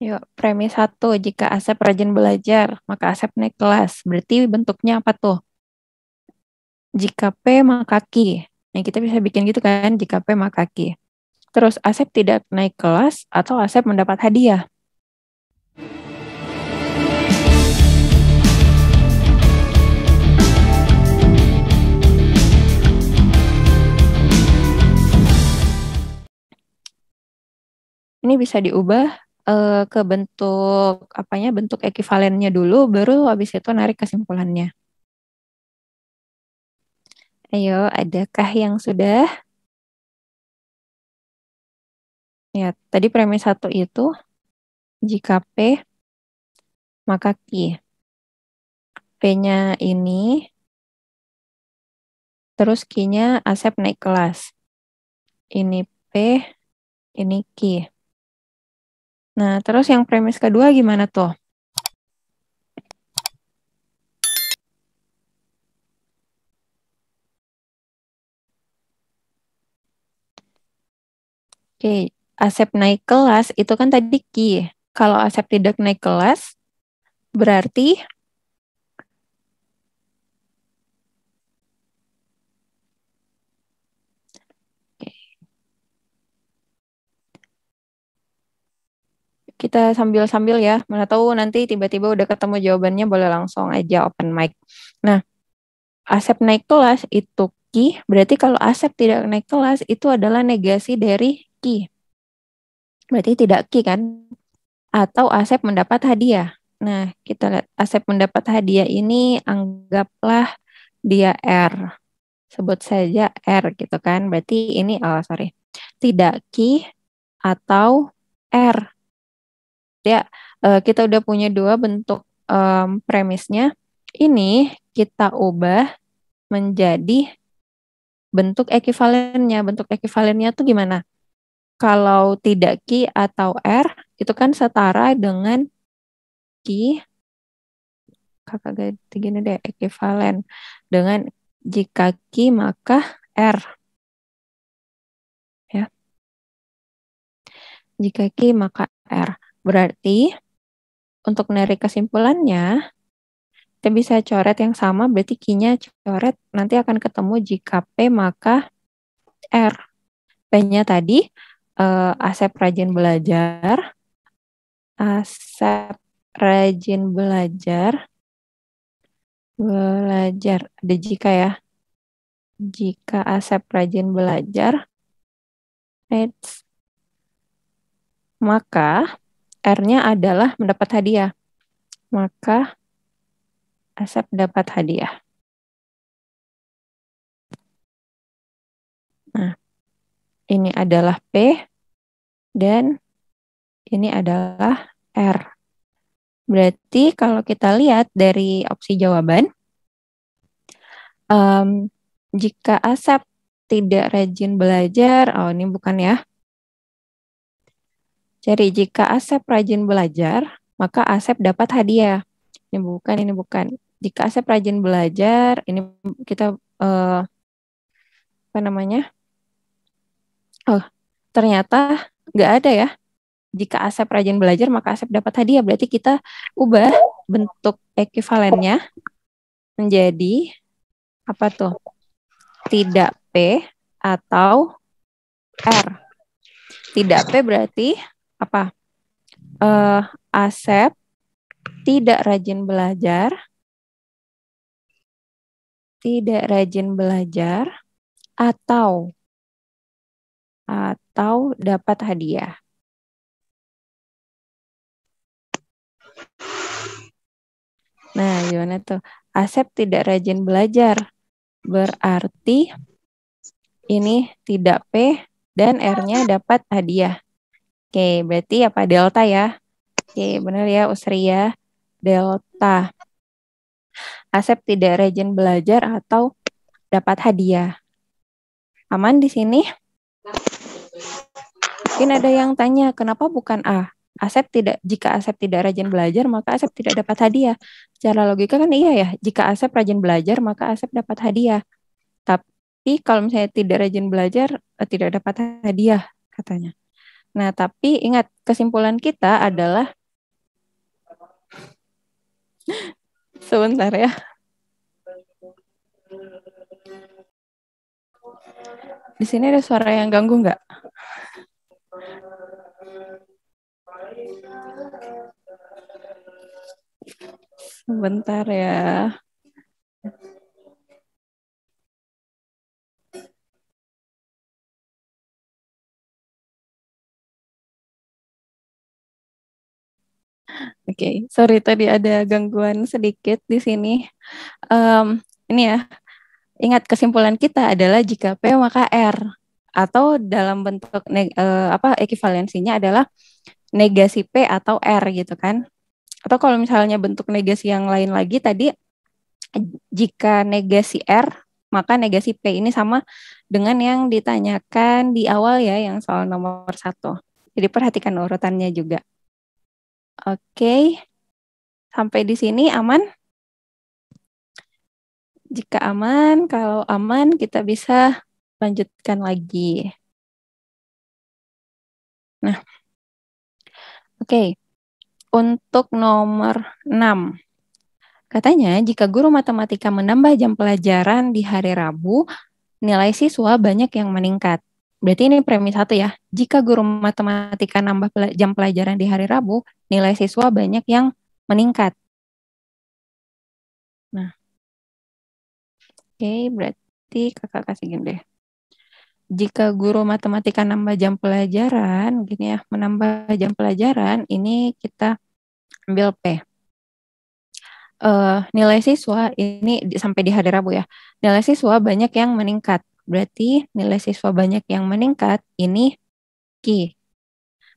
Yuk, premis 1. Jika Asep rajin belajar, maka Asep naik kelas. Berarti bentuknya apa tuh? Jika P maka Q. Nah, kita bisa bikin gitu kan, jika P maka Q. Terus Asep tidak naik kelas atau Asep mendapat hadiah. Ini bisa diubah ke bentuk apanya? Bentuk ekivalennya dulu, baru habis itu narik kesimpulannya. Ayo, adakah yang sudah? Ya, tadi premis 1 itu jika P maka Q. P-nya ini, terus Q-nya Asep naik kelas. Ini P, ini Q. Nah, terus yang premis kedua gimana tuh? Oke, Asep naik kelas itu kan tadi Q. Kalau Asep tidak naik kelas, berarti kita sambil-sambil ya. Mana tahu nanti tiba-tiba udah ketemu jawabannya, boleh langsung aja open mic. Nah, Asep naik kelas itu Q, berarti kalau Asep tidak naik kelas itu adalah negasi dari Q. Berarti tidak Q kan? Atau Asep mendapat hadiah. Nah, kita lihat Asep mendapat hadiah ini anggaplah dia R. Sebut saja R gitu kan. Berarti ini, oh sorry, tidak Q atau R. Ya, kita udah punya dua bentuk premisnya. Ini kita ubah menjadi bentuk ekivalennya. Bentuk ekivalennya tuh gimana? Kalau tidak Q atau R, itu kan setara dengan Q, kakak ganti gini deh, ekivalen dengan jika Q maka R. Ya, jika Q maka R. Berarti untuk menarik kesimpulannya, kita bisa coret yang sama, berarti Q-nya coret, nanti akan ketemu jika P maka R. P-nya tadi Asep rajin belajar, Asep rajin belajar, ada jika ya, jika Asep rajin belajar, maka R-nya adalah mendapat hadiah. Maka Asep dapat hadiah. Nah, ini adalah P dan ini adalah R. Berarti kalau kita lihat dari opsi jawaban, jika Asep tidak rajin belajar, oh ini bukan ya. Jadi jika Asep rajin belajar, maka Asep dapat hadiah. Ini bukan, ini bukan. Jika Asep rajin belajar, ini kita apa namanya? Oh, ternyata nggak ada ya. Jika Asep rajin belajar, maka Asep dapat hadiah. Berarti kita ubah bentuk ekivalennya menjadi apa tuh? Tidak P atau R. Tidak P berarti apa? Asep tidak rajin belajar, atau dapat hadiah. Nah, gimana tuh? Asep tidak rajin belajar. Berarti ini tidak P dan R-nya dapat hadiah. Oke, berarti apa? Delta ya. Oke, benar ya Usri ya. Delta. Asep tidak rajin belajar atau dapat hadiah. Aman di sini? Mungkin ada yang tanya, kenapa bukan A? Jika Asep tidak rajin belajar, maka Asep tidak dapat hadiah. Secara logika kan iya ya, jika Asep rajin belajar, maka Asep dapat hadiah. Tapi kalau misalnya tidak rajin belajar, tidak dapat hadiah katanya. Nah, tapi ingat, kesimpulan kita adalah sebentar ya. Di sini ada suara yang ganggu nggak? Sebentar ya. Oke, sorry tadi ada gangguan sedikit di sini. Ini ya, ingat kesimpulan kita adalah jika P maka R, atau dalam bentuk ekivalensinya adalah negasi P atau R gitu kan. Atau kalau misalnya bentuk negasi yang lain lagi tadi, jika negasi R maka negasi P, ini sama dengan yang ditanyakan di awal ya, yang soal nomor 1. Jadi perhatikan urutannya juga. Oke, sampai di sini aman? Jika aman, kalau aman kita bisa lanjutkan lagi. Nah, oke. Untuk nomor 6. Katanya, jika guru matematika menambah jam pelajaran di hari Rabu, nilai siswa banyak yang meningkat. Berarti ini premis 1 ya. Jika guru matematika nambah jam pelajaran di hari Rabu, nilai siswa banyak yang meningkat. Nah, oke, berarti kakak kasih gini deh. Jika guru matematika nambah jam pelajaran, gini ya, menambah jam pelajaran, ini kita ambil P. Nilai siswa ini sampai di hari Rabu ya. Nilai siswa banyak yang meningkat. Berarti nilai siswa banyak yang meningkat ini Q.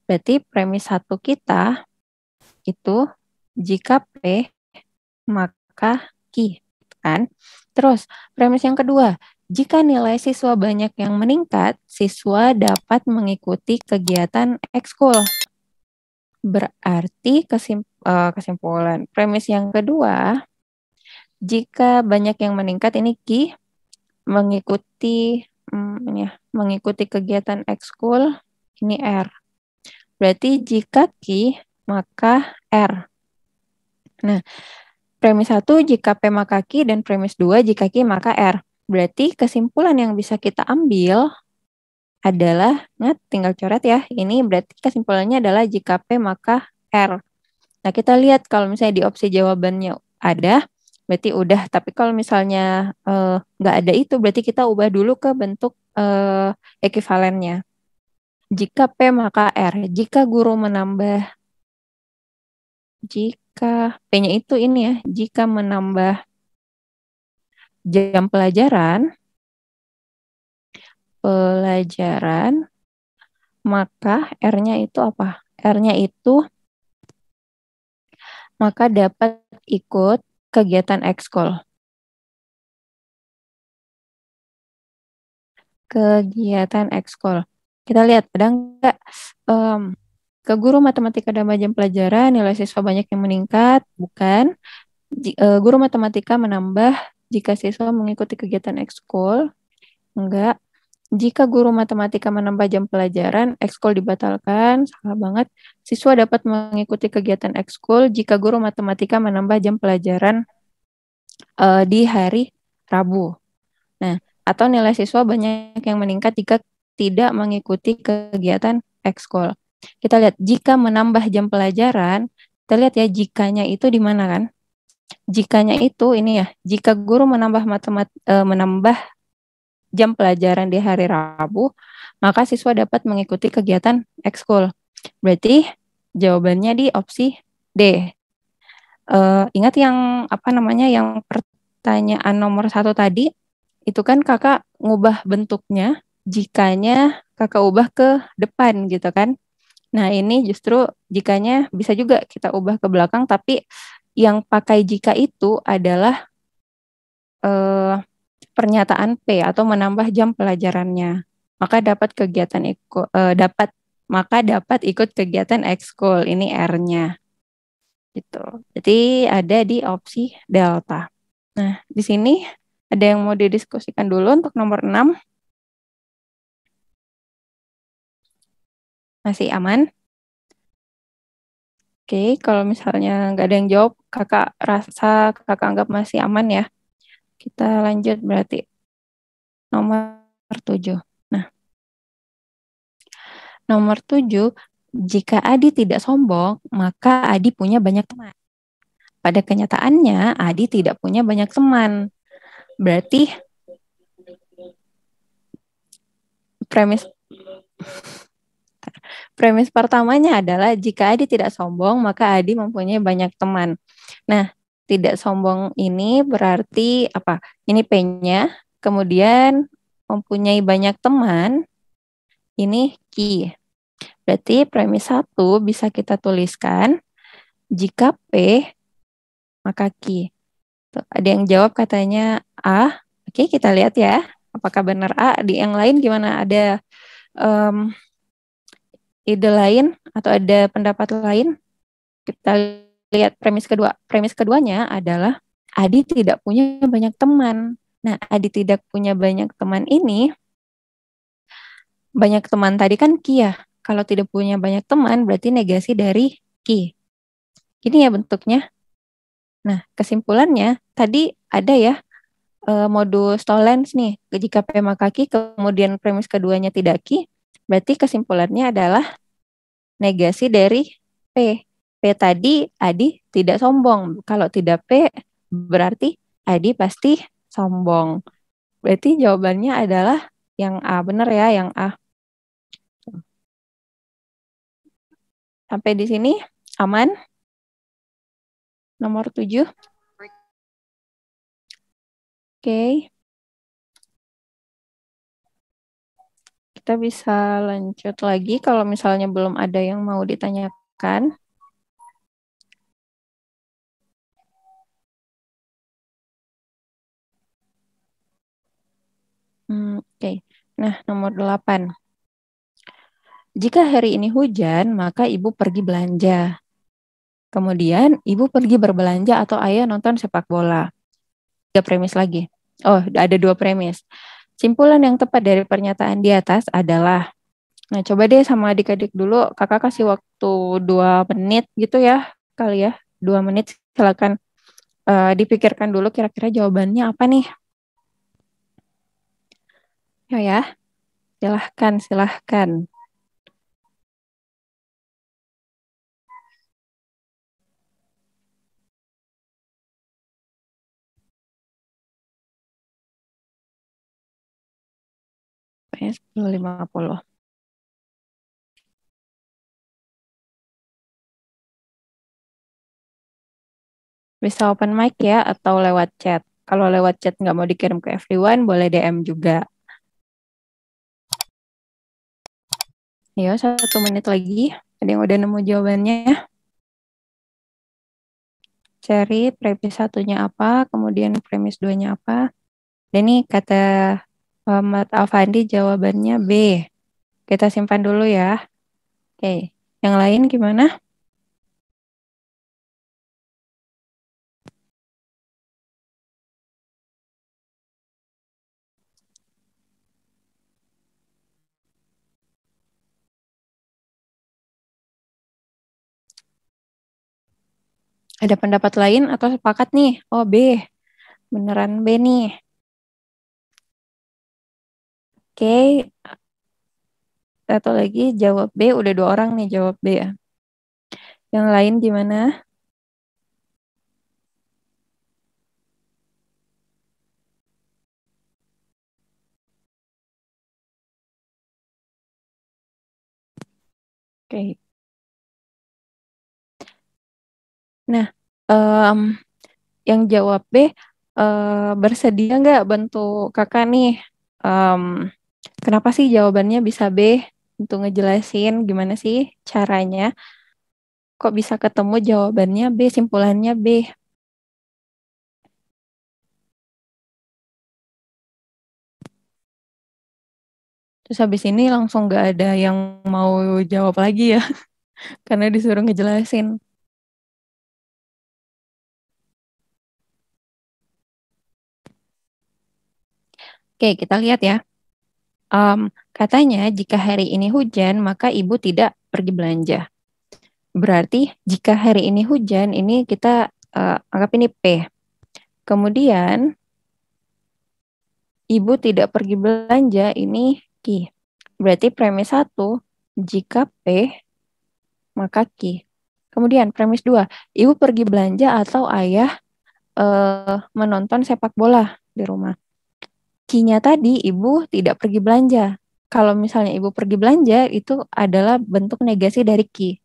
Berarti premis 1 kita itu jika P maka Q kan. Terus premis yang kedua, jika nilai siswa banyak yang meningkat, siswa dapat mengikuti kegiatan ekskul. Berarti kesimpulan premis yang kedua, jika banyak yang meningkat ini Q mengikuti kegiatan ekskul ini R. Berarti jika Q maka R. Nah, premis 1 jika P maka Q dan premis 2 jika Q maka R. Berarti kesimpulan yang bisa kita ambil adalah, tinggal coret ya. Ini berarti kesimpulannya adalah jika P maka R. Nah, kita lihat kalau misalnya di opsi jawabannya ada, berarti udah. Tapi kalau misalnya nggak ada itu, berarti kita ubah dulu ke bentuk ekivalennya. Jika P maka R. Jika guru menambah, jika P-nya itu ini ya, jika menambah jam pelajaran, maka R-nya itu apa? R-nya itu maka dapat ikut kegiatan ekskul. Kegiatan ekskul. Kita lihat ada enggak ke guru matematika dan jam pelajaran nilai siswa banyak yang meningkat? Bukan. Guru matematika menambah jika siswa mengikuti kegiatan ekskul? Enggak. Jika guru matematika menambah jam pelajaran, ekskul dibatalkan, salah banget. Siswa dapat mengikuti kegiatan ekskul jika guru matematika menambah jam pelajaran di hari Rabu. Nah, atau nilai siswa banyak yang meningkat jika tidak mengikuti kegiatan ekskul. Kita lihat, jika menambah jam pelajaran, kita lihat ya, jikanya itu di mana kan? Jikanya itu ini ya, jika guru menambah jam pelajaran di hari Rabu, maka siswa dapat mengikuti kegiatan ekskul. Berarti jawabannya di opsi D. Ingat yang yang pertanyaan nomor 1 tadi, itu kan kakak ngubah bentuknya, jikanya kakak ubah ke depan gitu kan. Nah ini justru jikanya bisa juga kita ubah ke belakang, tapi yang pakai jika itu adalah pernyataan P atau menambah jam pelajarannya. Maka dapat ikut kegiatan ekskul. Ini R-nya. Gitu. Jadi ada di opsi delta. Nah, di sini ada yang mau didiskusikan dulu untuk nomor 6. Masih aman? Oke, kalau misalnya nggak ada yang jawab, kakak anggap masih aman ya. Kita lanjut berarti nomor 7. Nah, nomor 7, jika Adi tidak sombong, maka Adi punya banyak teman. Pada kenyataannya, Adi tidak punya banyak teman. Berarti premis premis pertamanya adalah jika Adi tidak sombong, maka Adi mempunyai banyak teman. Nah, tidak sombong ini berarti apa? Ini P-nya, kemudian mempunyai banyak teman, ini Q. Berarti premis 1 bisa kita tuliskan, jika P, maka Q. Tuh, ada yang jawab katanya A. Oke, kita lihat ya. Apakah benar A? Di yang lain gimana? Ada um, ide lain atau ada pendapat lain? Kita lihat premis kedua. Premis keduanya adalah Adi tidak punya banyak teman. Nah, Adi tidak punya banyak teman ini, banyak teman tadi kan Ki ya. Kalau tidak punya banyak teman berarti negasi dari Ki. Ini ya bentuknya. Nah, kesimpulannya tadi ada ya modus tollens nih. Jika P maka Ki, kemudian premis keduanya tidak Ki, berarti kesimpulannya adalah negasi dari P. P tadi Adi tidak sombong. Kalau tidak P berarti Adi pasti sombong. Berarti jawabannya adalah yang A. Benar ya, yang A. Sampai di sini aman? Nomor 7. Oke. Kita bisa lanjut lagi kalau misalnya belum ada yang mau ditanyakan. Oke. Nah, nomor 8. Jika hari ini hujan, maka ibu pergi belanja. Kemudian ibu pergi berbelanja atau ayah nonton sepak bola. Tiga premis lagi. Oh, ada dua premis. Simpulan yang tepat dari pernyataan di atas adalah, nah coba deh sama adik-adik dulu, kakak kasih waktu 2 menit gitu ya, kali ya. 2 menit, silakan dipikirkan dulu kira-kira jawabannya apa nih. Ya, silahkan, silahkan. Kayaknya 10.50. Bisa open mic ya atau lewat chat. Kalau lewat chat nggak mau dikirim ke everyone, boleh DM juga. Ayo, 1 menit lagi. Ada yang udah nemu jawabannya? Cari premis satunya apa, kemudian premis duanya apa. Dan ini kata Muhammad Alfandi jawabannya B. Kita simpan dulu ya. Oke, yang lain gimana? Ada pendapat lain atau sepakat nih? Oh B, beneran B nih. Oke, satu lagi jawab B. Udah 2 orang nih jawab B ya. Yang lain gimana? Oke. Nah, em, yang jawab B bersedia nggak bantu kakak nih? Em, Kenapa sih jawabannya bisa B? Untuk ngejelasin gimana sih caranya? Kok bisa ketemu jawabannya B, simpulannya B? Terus habis ini langsung nggak ada yang mau jawab lagi ya, karena disuruh ngejelasin. Oke, kita lihat ya. Katanya jika hari ini hujan, maka ibu tidak pergi belanja. Berarti jika hari ini hujan, ini kita anggap ini P. Kemudian ibu tidak pergi belanja, ini Q. Berarti premis 1, jika P, maka Q. Kemudian premis 2, ibu pergi belanja atau ayah menonton sepak bola di rumah. Q-nya tadi ibu tidak pergi belanja. Kalau misalnya ibu pergi belanja, itu adalah bentuk negasi dari Q.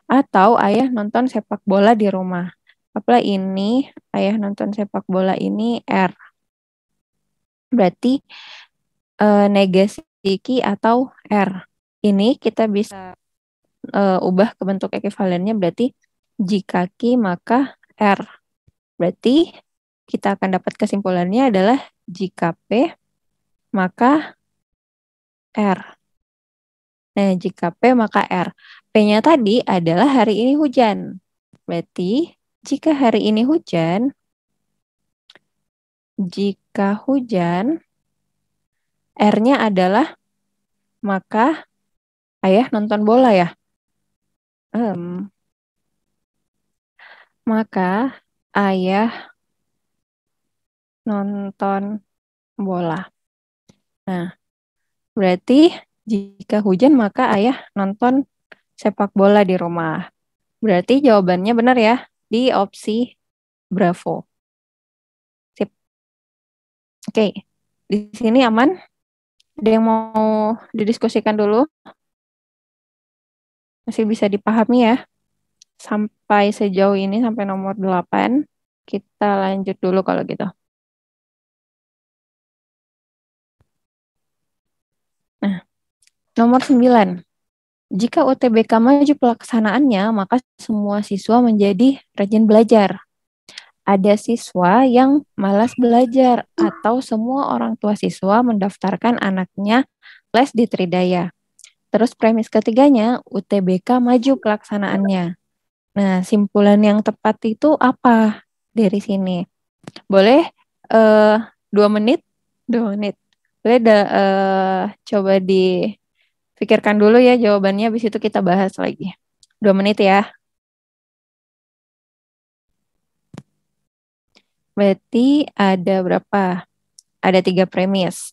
Atau ayah nonton sepak bola di rumah. Apalah ini, ayah nonton sepak bola ini R. Berarti negasi Q atau R. Ini kita bisa ubah ke bentuk ekuivalennya, berarti jika Q maka R. Berarti kita akan dapat kesimpulannya adalah jika P maka R. Nah, jika P maka R. P-nya tadi adalah hari ini hujan. Berarti jika hari ini hujan, R-nya adalah maka ayah nonton bola ya. Maka ayah nonton bola. Nah, berarti jika hujan maka ayah nonton sepak bola di rumah. Berarti jawabannya benar ya di opsi Bravo. Sip. Oke, di sini aman? Ada yang mau didiskusikan dulu? Masih bisa dipahami ya? Sampai sejauh ini, sampai nomor 8. Kita lanjut dulu kalau gitu. Nah, nomor 9. Jika UTBK maju pelaksanaannya, maka semua siswa menjadi rajin belajar. Ada siswa yang malas belajar atau semua orang tua siswa mendaftarkan anaknya les di Tridaya. Terus premis ketiganya, UTBK maju pelaksanaannya. Nah, simpulan yang tepat itu apa dari sini? Boleh 2 menit? 2 menit. Boleh coba dipikirkan dulu ya jawabannya, habis itu kita bahas lagi. 2 menit ya. Berarti ada berapa? Ada 3 premis.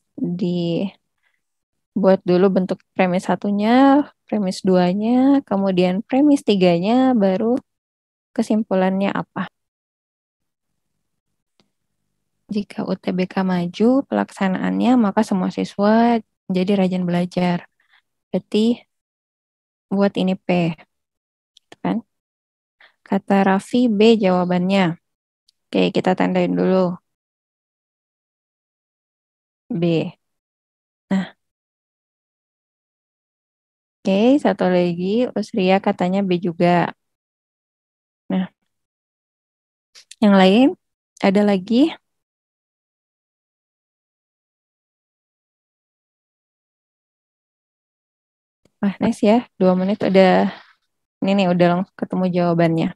Buat dulu bentuk premis 1-nya, premis 2-nya, kemudian premis 3-nya, baru kesimpulannya apa. Jika UTBK maju pelaksanaannya, maka semua siswa menjadi rajin belajar. Berarti buat ini P. Kan? Kata Raffi B jawabannya. Oke, kita tandain dulu. B. Nah, oke, satu lagi. Usria katanya B juga. Nah, yang lain ada lagi? Wah, nice ya. 2 menit udah, ini nih udah langsung ketemu jawabannya.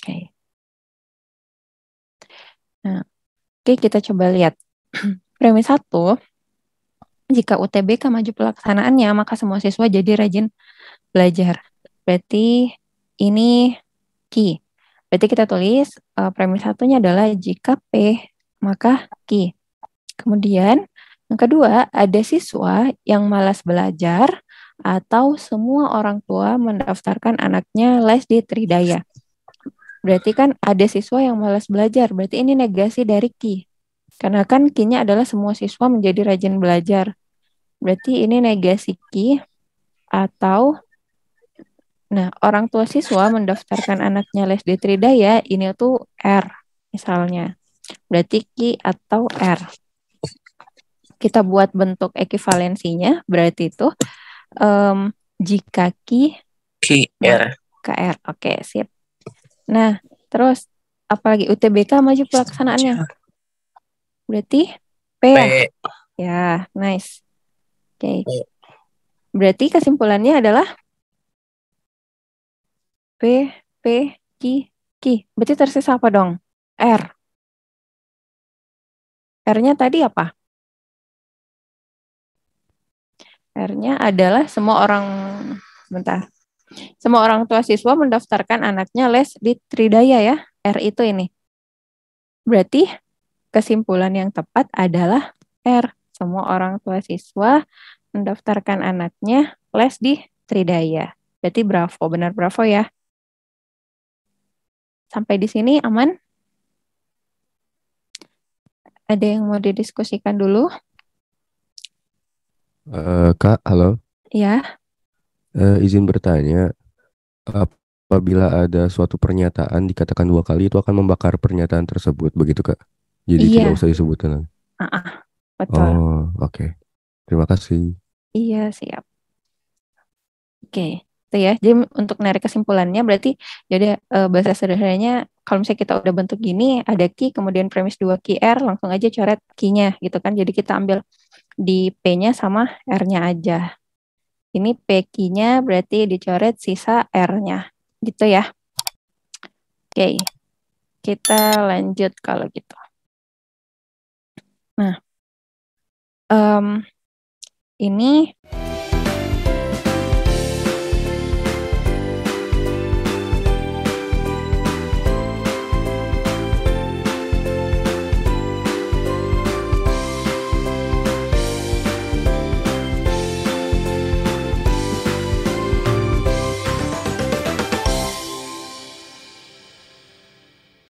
Oke. Nah, oke, kita coba lihat. Premis 1, jika UTBK maju pelaksanaannya, maka semua siswa jadi rajin belajar. Berarti ini Q. Berarti kita tulis premis 1-nya adalah jika P, maka Q. Kemudian yang kedua, ada siswa yang malas belajar atau semua orang tua mendaftarkan anaknya les di Tridaya. Berarti kan ada siswa yang malas belajar. Berarti ini negasi dari Q. Karena kan Q-nya adalah semua siswa menjadi rajin belajar. Berarti ini negasi Q atau orang tua siswa mendaftarkan anaknya les di Tridaya, ini tuh R misalnya. Berarti Q atau R. Kita buat bentuk ekuivalensinya, berarti itu jika Q R. maka R. Oke, sip. Nah, terus apalagi UTBK maju pelaksanaannya. Berarti P ya? Ya, nice. Oke. Berarti kesimpulannya adalah P, P, Q, Q. Berarti tersisa apa dong? R. R-nya tadi apa? R-nya adalah semua orang tua siswa mendaftarkan anaknya les di Tridaya ya. R itu ini. Berarti kesimpulan yang tepat adalah R. Semua orang tua siswa mendaftarkan anaknya les di Tridaya. Berarti bravo, benar bravo ya. Sampai di sini aman? Ada yang mau didiskusikan dulu? Kak, halo. Ya, Izin bertanya, apabila ada suatu pernyataan dikatakan dua kali itu akan membakar pernyataan tersebut, begitu Kak? Jadi tidak iya. usah disebutkan lagi. Betul. Oh, oke. Terima kasih. Iya, siap. Oke, itu ya. Jadi untuk narik kesimpulannya berarti jadi bahasa sederhananya kalau misalnya kita udah bentuk gini, ada key, kemudian premis 2 key R, langsung aja coret key-nya gitu kan. Jadi kita ambil di P-nya sama R-nya aja. Ini P key-nya berarti dicoret sisa R-nya. Gitu ya. Oke, kita lanjut kalau gitu. Nah, em, ini